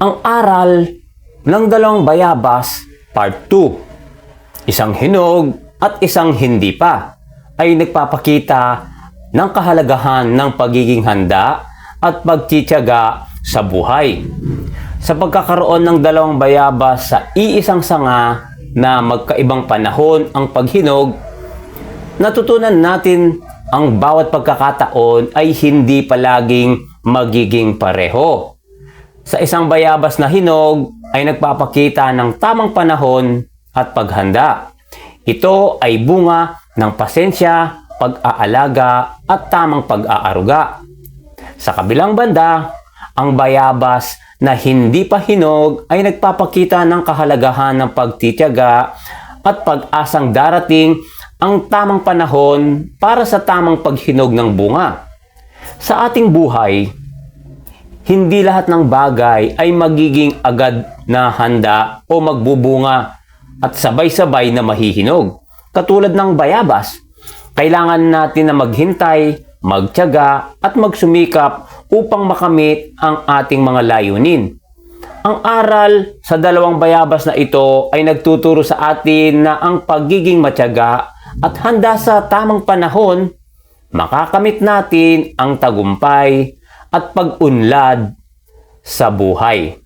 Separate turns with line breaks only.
Ang aral ng dalawang bayabas, Part 2, isang hinog at isang hindi pa, ay nagpapakita ng kahalagahan ng pagiging handa at pagtitiyaga sa buhay. Sa pagkakaroon ng dalawang bayabas sa iisang sanga na magkaibang panahon ang paghinog, natutunan natin ang bawat pagkakataon ay hindi palaging magiging pareho. Sa isang bayabas na hinog ay nagpapakita ng tamang panahon at paghanda. Ito ay bunga ng pasensya, pag-aalaga at tamang pag-aaruga. Sa kabilang banda, ang bayabas na hindi pa hinog ay nagpapakita ng kahalagahan ng pagtitiyaga at pag-asang darating ang tamang panahon para sa tamang paghinog ng bunga. Sa ating buhay, hindi lahat ng bagay ay magiging agad na handa o magbubunga at sabay-sabay na mahihinog. Katulad ng bayabas, kailangan natin na maghintay, magtiyaga at magsumikap upang makamit ang ating mga layunin. Ang aral sa dalawang bayabas na ito ay nagtuturo sa atin na ang pagiging matiyaga at handa sa tamang panahon, makakamit natin ang tagumpay at pag-unlad sa buhay.